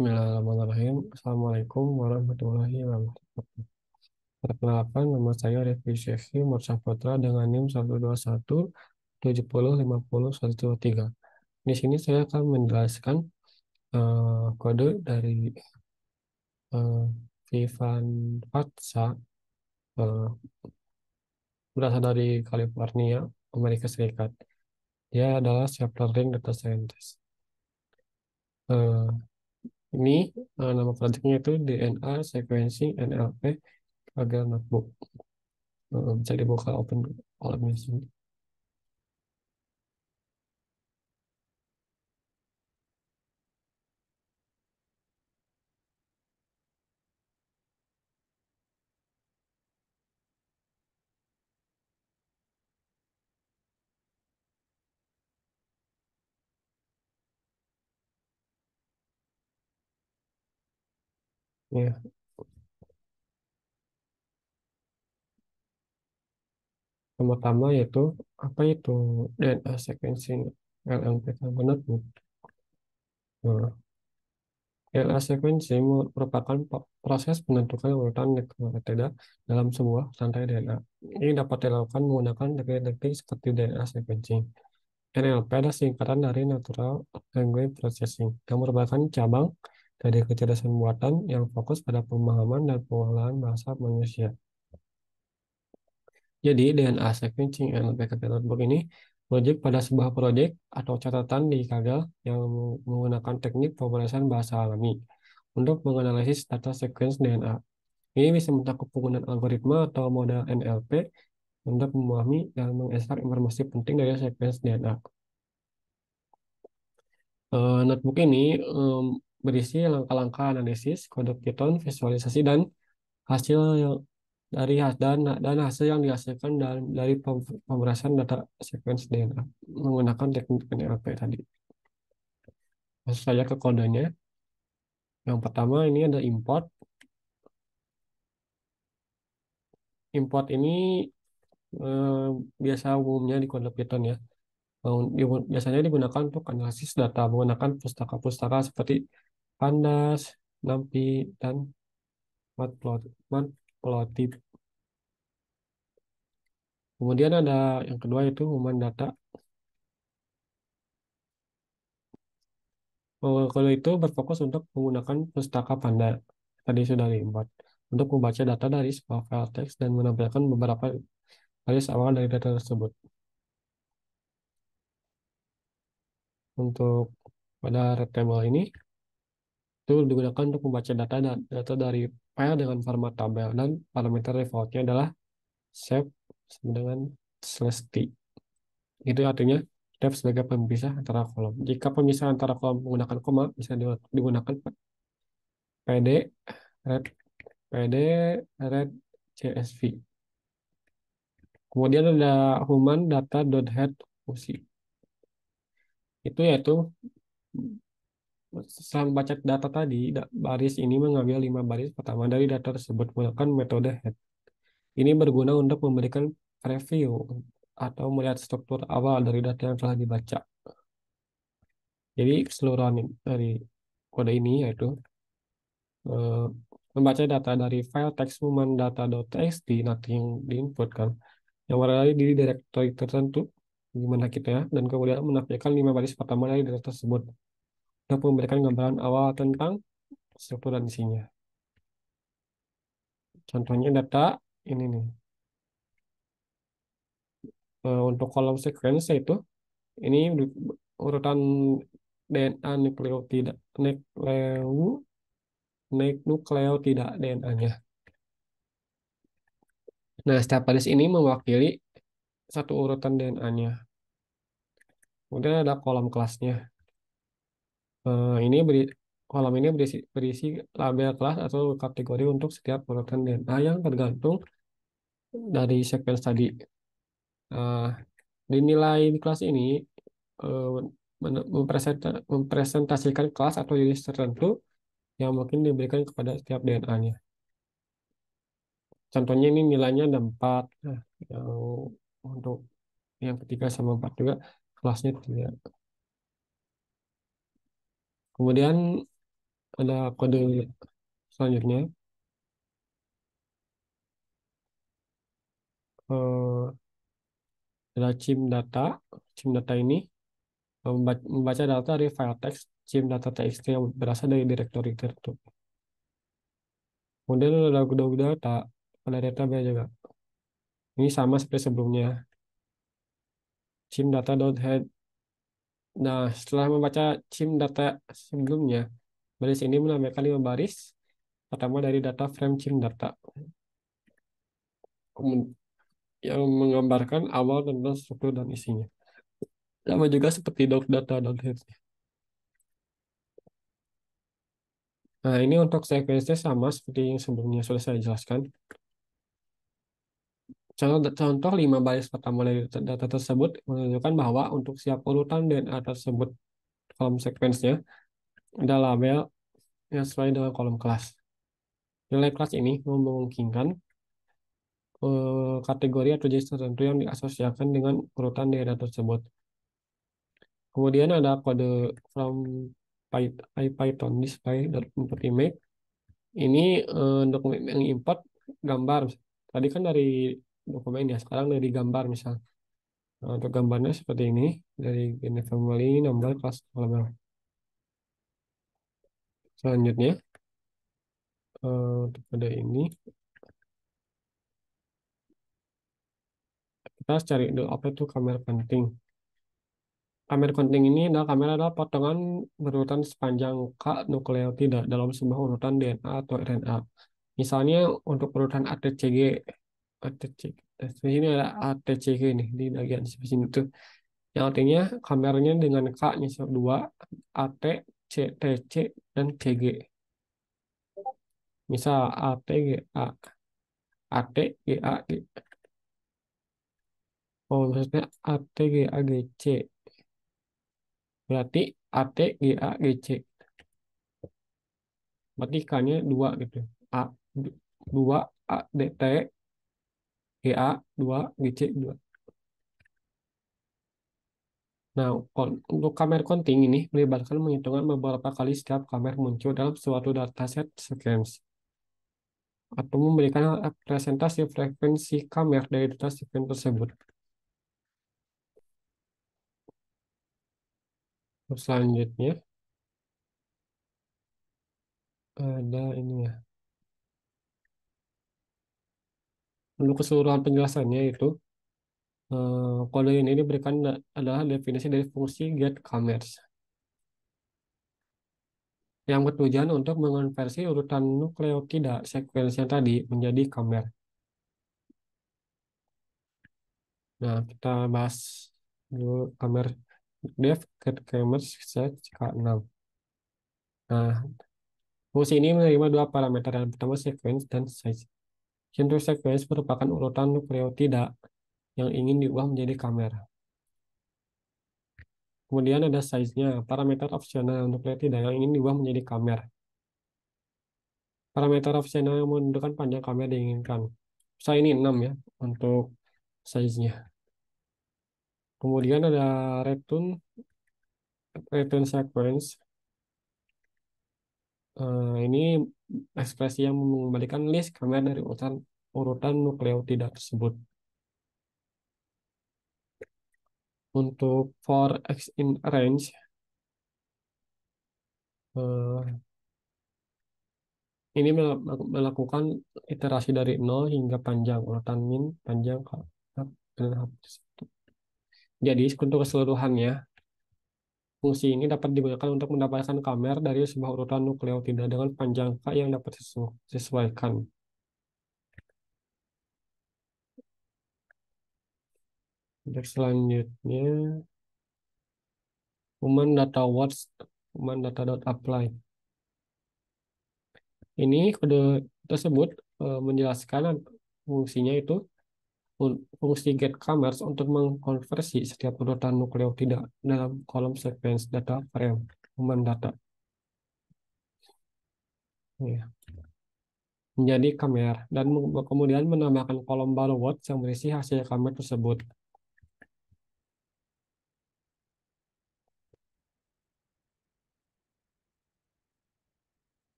Bismillahirrahmanirrahim. Assalamualaikum warahmatullahi wabarakatuh. Perkenalkan, nama saya Refri Syekhi Umar Saputra dengan NIM 121 70 50 123. Di sini saya akan menjelaskan kode dari uh, Vivan Vatsa, eh, berasal dari California, Amerika Serikat. Dia adalah self learning data scientist. Eh, ini nama projectnya itu DNA Sequencing NLP Kaggle Notebook. Bisa dibuka open oleh sini. Ya, pertama yaitu apa itu DNA sequencing LNP Notebook. Nah, DNA sequencing merupakan proses penentukan urutan nukleotida dalam sebuah rantai DNA. Ini dapat dilakukan menggunakan teknik-teknik seperti DNA sequencing. NLP adalah singkatan dari Natural Language Processing, yang merupakan cabang dari kecerdasan buatan yang fokus pada pemahaman dan pengolahan bahasa manusia. Jadi DNA sequencing NLP Notebook ini merujuk pada sebuah proyek atau catatan di Kaggle yang menggunakan teknik pemrosesan bahasa alami untuk menganalisis data sequence DNA. Ini bisa mencakup penggunaan algoritma atau model NLP untuk memahami dan mengekstrak informasi penting dari sequence DNA. Notebook ini berisi langkah-langkah analisis, kode Python, visualisasi, dan hasil yang dan hasil yang dihasilkan dari pemrosesan data sequence DNA menggunakan teknik NLP tadi. Masuk saja ke kodenya. Yang pertama ini ada import. Import ini eh, biasa umumnya di kode Python ya. Biasanya digunakan untuk analisis data menggunakan pustaka-pustaka seperti Pandas, NumPy, dan Matplotlib. Kemudian ada yang kedua itu human data. Kalau itu berfokus untuk menggunakan pustaka Panda tadi sudah diimport untuk membaca data dari sebuah file teks dan menampilkan beberapa baris awal dari data tersebut. Untuk pada rectangle ini itu digunakan untuk membaca data dari file dengan format tabel dan parameter defaultnya adalah shape sama dengan slash t. Itu artinya def sebagai pemisah antara kolom. Jika pemisah antara kolom menggunakan koma bisa digunakan pd red pd red csv. Kemudian ada human data.head fungsi. Itu yaitu setelah membaca data tadi, baris ini mengambil 5 baris pertama dari data tersebut menggunakan metode head. Ini berguna untuk memberikan preview atau melihat struktur awal dari data yang telah dibaca. Jadi keseluruhan dari kode ini yaitu eh, membaca data dari file teks human data.txt nanti yang diinputkan yang berada di directory tertentu di mana kita ya, dan kemudian menampilkan 5 baris pertama dari data tersebut untuk memberikan gambaran awal tentang struktur dan isinya. Contohnya data ini nih. Untuk kolom sequence itu ini urutan DNA nukleotida nukleotida DNA-nya. Nah, setiap baris ini mewakili satu urutan DNA-nya. Kemudian ada kolom kelasnya. Ini kolom ini berisi label kelas atau kategori untuk setiap urutan DNA yang tergantung dari sequence tadi. Eh, Dinilai di kelas ini eh, mempresentasikan kelas atau jenis tertentu yang mungkin diberikan kepada setiap DNA-nya. Contohnya ini nilainya ada 4. Nah, yang untuk yang ketiga sama 4 juga kelasnya 3. Kemudian Ada kode selanjutnya, eh, adalah CIM data. CIM data ini membaca data dari file teks CIM data txt yang berasal dari direktori tertentu. Kemudian ada kode data pada database juga. Ini sama seperti sebelumnya. CIM data.head. Nah, setelah membaca CIM data sebelumnya, baris ini menambahkan 5 baris pertama dari data frame CIM data yang menggambarkan awal tentang struktur dan isinya. Sama juga seperti docdata.head. Nah, ini untuk sequence sama seperti yang sebelumnya sudah saya jelaskan. Contoh 5 baris pertama dari data tersebut menunjukkan bahwa untuk setiap urutan DNA tersebut kolom sequence-nya ada label yang sesuai dengan kolom kelas. Nilai kelas ini memungkinkan kategori atau jenis tertentu yang diasosiasikan dengan urutan DNA tersebut. Kemudian ada kode from IPython display input image. Ini dokumen yang import gambar. Tadi kan dari dokumen ya, sekarang dari gambar misal. Nah, untuk gambarnya seperti ini dari Gene Family Number Class Label. Selanjutnya untuk kode ini kita harus cari dulu apa itu kamera penting. Kamera penting ini adalah potongan berurutan sepanjang K nukleotida dalam sebuah urutan DNA atau RNA. Misalnya untuk urutan ATCG, ATCG, di sini ada ATCG nih di bagian sini tuh. Yang artinya kameranya dengan K-nya 2, AT, C, TC, dan CG. Misal ATGA, ATGA, oh maksudnya ATGAGC. Berarti ATGAGC. Berarti K-nya 2 gitu. A 2, ADT, GA 2, GC 2. Nah, untuk kamera counting ini melibatkan menghitungan beberapa kali setiap kamera muncul dalam suatu dataset sequence atau memberikan representasi frekuensi kamera dari data sequence tersebut. Terus selanjutnya ada ini ya. Untuk keseluruhan penjelasannya itu kode ini diberikan adalah definisi dari fungsi get commerce yang bertujuan untuk mengonversi urutan nukleotida sequence yang tadi menjadi kamer. Nah, kita bahas dulu kamer def get commerce set K6. Nah, fungsi ini menerima dua parameter, yang pertama sequence dan size. Untuk sequence merupakan urutan nukleotida yang ingin diubah menjadi kamer. Kemudian ada size-nya, parameter opsional nukleotida yang ingin diubah menjadi kamer. Parameter opsional yang menentukan panjang kamera diinginkan. Saya ini 6 ya untuk size-nya. Kemudian ada return sequence. Ini ekspresi yang mengembalikan list kamera dari urutan nukleotida tersebut. Untuk for x in range, eh, ini melakukan iterasi dari 0 hingga panjang, urutan min, panjang, dan hapus. Jadi untuk keseluruhannya, fungsi ini dapat digunakan untuk mendapatkan kamera dari sebuah urutan nukleotida dengan panjang K yang dapat disesuaikan. Untuk selanjutnya, human data watch, human data.apply. Ini kode tersebut menjelaskan fungsinya itu fungsi get commerce untuk mengkonversi setiap urutan nukleotida dalam kolom sequence data frame human data. Ya, menjadi kamera dan kemudian menambahkan kolom baru watch yang berisi hasil kamera tersebut.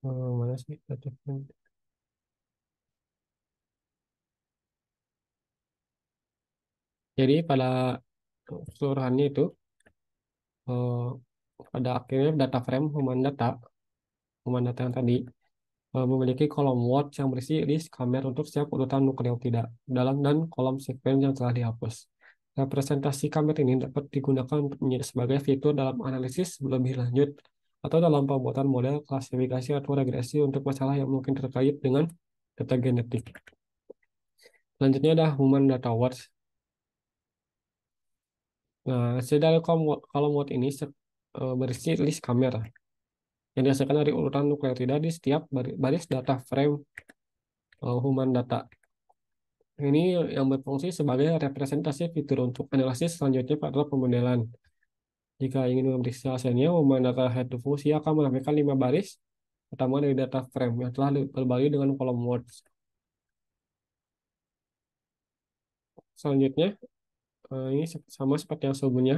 Mana sih data frame? Jadi pada keseluruhannya itu eh, pada akhirnya data frame human data yang tadi memiliki kolom word yang berisi list kamera untuk setiap urutan nukleotida dalam dan kolom sekuen yang telah dihapus. Representasi kamera ini dapat digunakan untuk menjadi sebagai fitur dalam analisis lebih lanjut atau dalam pembuatan model klasifikasi atau regresi untuk masalah yang mungkin terkait dengan data genetik. Selanjutnya ada human data words. Nah, dari kolom word ini berisi list kamera yang dihasilkan dari urutan nukleotida di setiap baris data frame human data. Ini yang berfungsi sebagai representasi fitur untuk analisis selanjutnya pada pemodelan. Jika ingin memeriksa hasilnya, human data head fungsi akan menampilkan 5 baris pertama dari data frame yang telah berbagi dengan kolom words. Selanjutnya, ini sama seperti yang sebelumnya.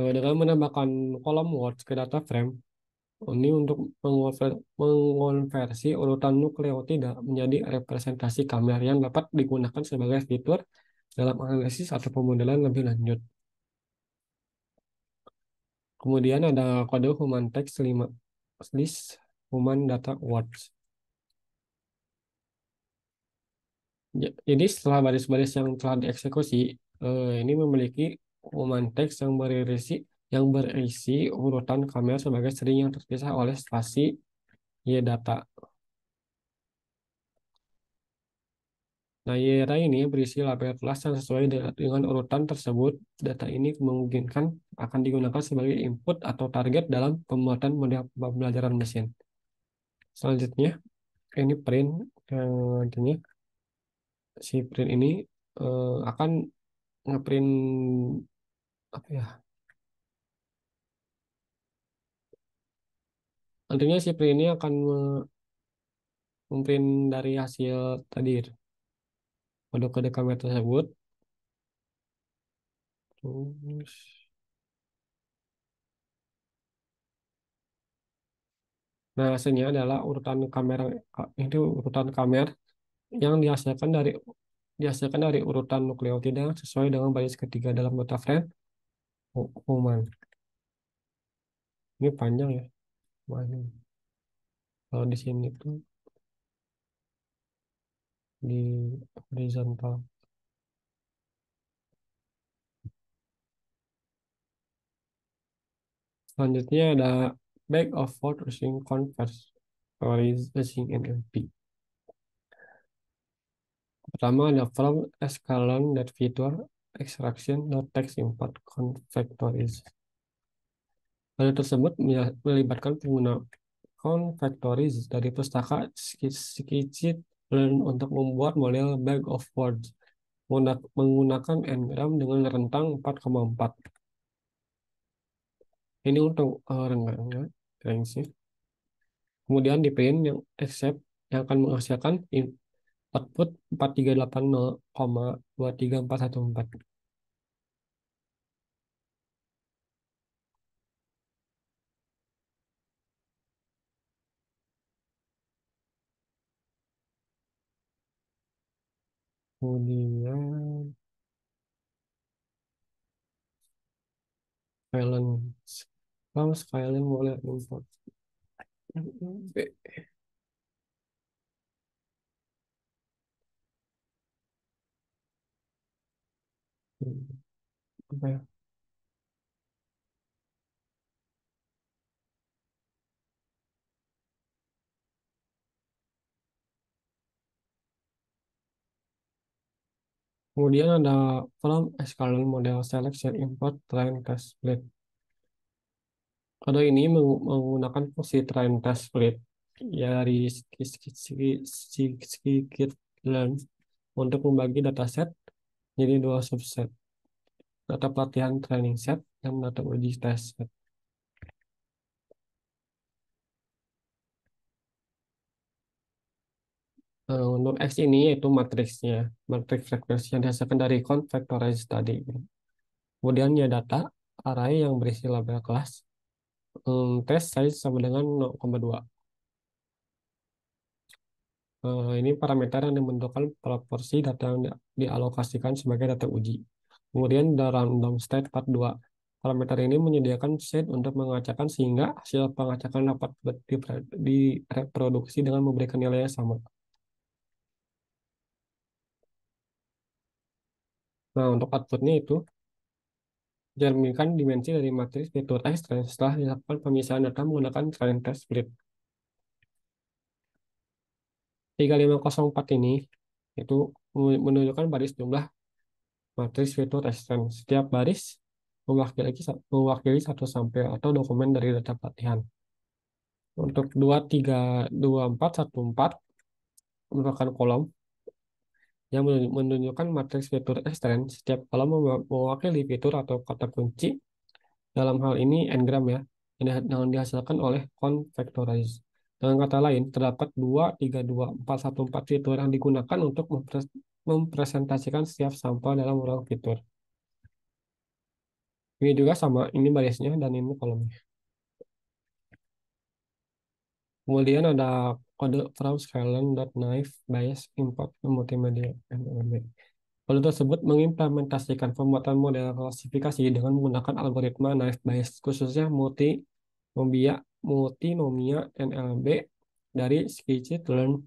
Dengan menambahkan kolom words ke data frame, ini untuk mengonversi urutan nukleotida menjadi representasi kamera yang dapat digunakan sebagai fitur dalam analisis atau pemodelan lebih lanjut. Kemudian ada kode human text 5 list human data words. Jadi setelah baris-baris yang telah dieksekusi, ini memiliki human text yang berisi urutan kamera sebagai string yang terpisah oleh spasi y data. Nah, y data ini berisi label kelas yang sesuai dengan urutan tersebut. Data ini memungkinkan akan digunakan sebagai input atau target dalam pembuatan model pembelajaran mesin. Selanjutnya, ini print yang nantinya si print ini akan ngeprint apa ya? Nantinya si print ini akan memprint dari hasil tadi kode-kode kamera tersebut. Terus, nah hasilnya adalah urutan kamera ini urutan kamera yang dihasilkan dari urutan nukleotida sesuai dengan baris ketiga dalam data frame human. Ini panjang ya. Wah, ini. Kalau di sini tuh di horizontal. Selanjutnya ada bag of fold using converse using NLP. Pertama ada from escalon that feature extraction not text import confactories. Hal tersebut melibatkan pengguna confactories dari pustaka Scikit-learn untuk membuat model bag of words menggunakan n-gram dengan rentang 4,4. Ini untuk renggang range. Kemudian di print yang accept yang akan menghasilkan output 4380,23414. Kemudian balance. Kalau sekalian boleh import. Apa ya? Kemudian ada from escalon model selection import train test split. Kode ini menggunakan fungsi train test split ya dari scikit-learn untuk membagi dataset jadi dua subset. Data pelatihan training set dan data uji test set. Untuk X ini yaitu matriksnya, matriks frekuensi yang dihasilkan dari confactorize tadi. Kemudian ya data array yang berisi label kelas Tes size sama dengan 0,2. Ini parameter yang menentukan proporsi data yang dialokasikan sebagai data uji. Kemudian dalam random state part 2. Parameter ini menyediakan set untuk mengacakkan sehingga hasil pengacakan dapat direproduksi dengan memberikan nilai yang sama. Nah, untuk outputnya itu cerminkan dimensi dari matriks fitur X setelah dilakukan pemisahan data menggunakan trend test split. 3504 ini itu menunjukkan baris jumlah matriks fitur extend. Setiap baris mewakili satu sampel atau dokumen dari data pelatihan. Untuk 232414 merupakan kolom yang menunjukkan matriks fitur extend. Setiap kolom mewakili fitur atau kata kunci. Dalam hal ini n-gram ya, yang dihasilkan oleh convectorize. Dengan kata lain, terdapat 232414 fitur yang digunakan untuk mempresentasikan setiap sampel dalam ruang fitur. Ini juga sama, ini barisnya dan ini kolomnya. Kemudian ada kode from skyline.knife bias import multimedia MLB. Kode tersebut mengimplementasikan pembuatan model klasifikasi dengan menggunakan algoritma knife bias, khususnya multinomia NLB dari scikit-learn.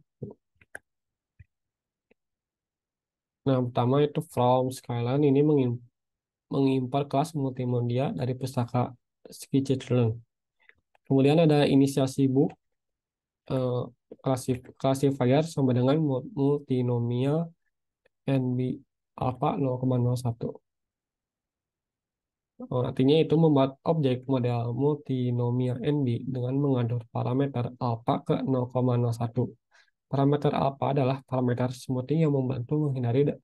Nah, pertama itu from skyline ini mengimport kelas multimedia dari pustaka scikit-learn. Kemudian ada inisiasi book eh, classifier sama dengan multinomial NB alpha 0,01. Artinya itu membuat objek model multinomial NB dengan mengatur parameter alpha ke 0,01. Parameter alpha adalah parameter smoothing yang membantu menghindari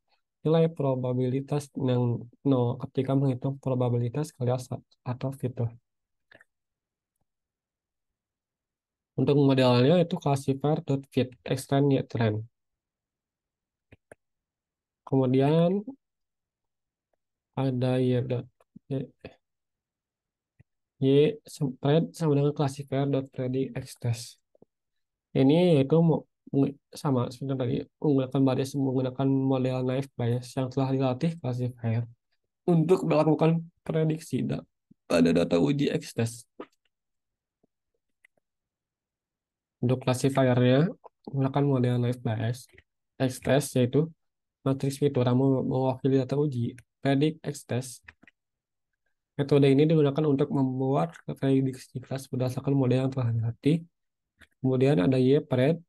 nilai probabilitas yang 0 ketika menghitung probabilitas kelas atau fitur. Untuk modelnya itu classifier.fit extend yet trend. Kemudian ada y spread sama dengan classifier.predict test. Ini yaitu sama seperti tadi menggunakan baris menggunakan model naive bias yang telah dilatih classifier untuk melakukan prediksi pada data uji X-test. Untuk classifiernya menggunakan model naive bias X-test yaitu matriks fitur yang mewakili data uji predict X-test. Metode ini digunakan untuk membuat prediksi kelas berdasarkan model yang telah dilatih. Kemudian ada Y-pred,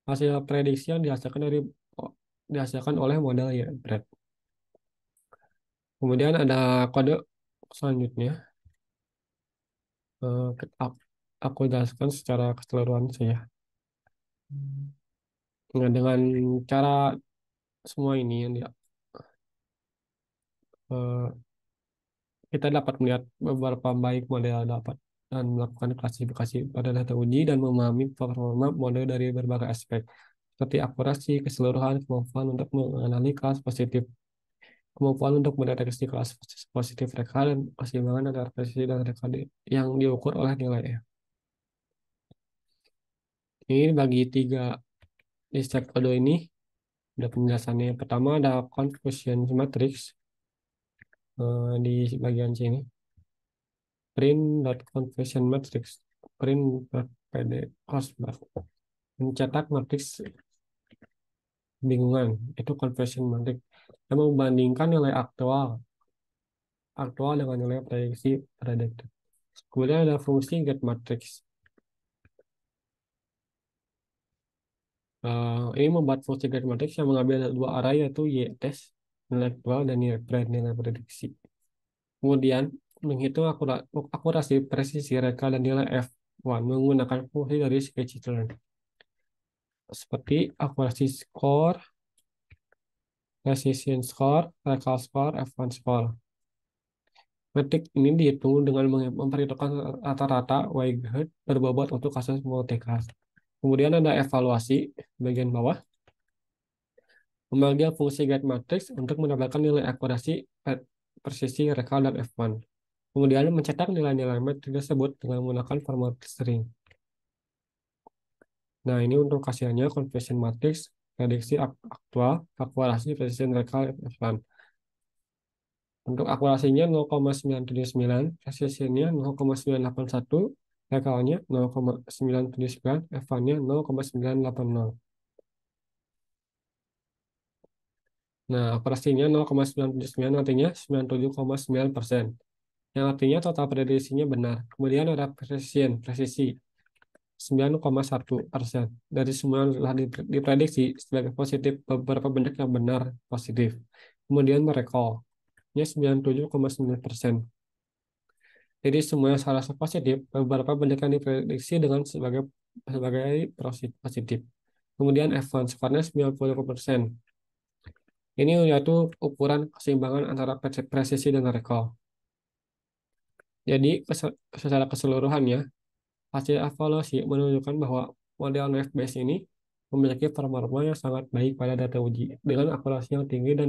hasil prediksi yang dihasilkan oleh model Y-pred. Kemudian ada kode selanjutnya. Eh, aku jelaskan secara keseluruhan saja. Nah, dengan cara semua ini yang eh, kita dapat melihat beberapa baik model dapat dan melakukan klasifikasi pada data uji dan memahami performa model dari berbagai aspek seperti akurasi, keseluruhan, kemampuan untuk mengenali kelas positif, kemampuan untuk mendeteksi kelas positif reka dan keseimbangan antara presisi dan reka yang diukur oleh nilai E. Ini bagi tiga di step kode ini ada penjelasannya. Yang pertama ada confusion matrix di bagian sini. Print.confusion matrix. Print.pd crossbar. Mencetak matriks bingungan. Itu confusion matrix. Yang membandingkan nilai aktual dengan nilai prediksi predicted. Kemudian ada fungsi get matrix. Ini membuat fungsi get matrix yang mengambil dua arah yaitu y test nilai aktual dan nilai prediksi. Kemudian menghitung akurasi presisi reka dan nilai F1 menggunakan fungsi dari scikit-learn seperti akurasi score, precision score, recall score, F1 score. Metrik ini dihitung dengan memperhitungkan rata-rata Weighted berbobot untuk kasus multicast. Kemudian ada evaluasi bagian bawah. Memanggil fungsi get matrix untuk mendapatkan nilai akurasi presisi recall dan F1. Kemudian mencetak nilai-nilai metrik tersebut dengan menggunakan format string. Nah, ini untuk khasiatnya conversion matrix, prediksi aktual, akurasi, precision recall, advanced. Untuk akurasinya 0,979, precisionnya 0,981, recallnya 0,979, advance-nya 0,980. Nah, akurasinya 0,979 artinya 97,9%. Yang artinya total prediksinya benar. Kemudian ada presisi 9,1%. Dari semua yang telah diprediksi sebagai positif, beberapa banyak yang benar positif. Kemudian merecall-nya 97,9%. Jadi semua yang salah positif, beberapa banyak yang diprediksi dengan sebagai positif. Kemudian advance skornya 90%. Ini yaitu ukuran keseimbangan antara presisi dan recall. Jadi secara keseluruhannya, hasil evaluasi menunjukkan bahwa model Naive-Bayes ini memiliki performa yang sangat baik pada data uji dengan akurasi yang tinggi dan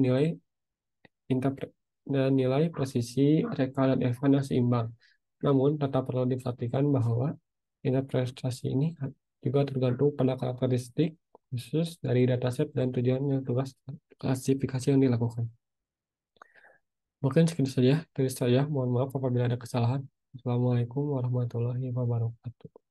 nilai presisi, reka, dan evan yang seimbang. Namun, tetap perlu diperhatikan bahwa interpretasi ini juga tergantung pada karakteristik khusus dari dataset dan tujuan yang tugas klasifikasi yang dilakukan. Mungkin segitu saja dari saya. Mohon maaf apabila ada kesalahan. Assalamualaikum warahmatullahi wabarakatuh.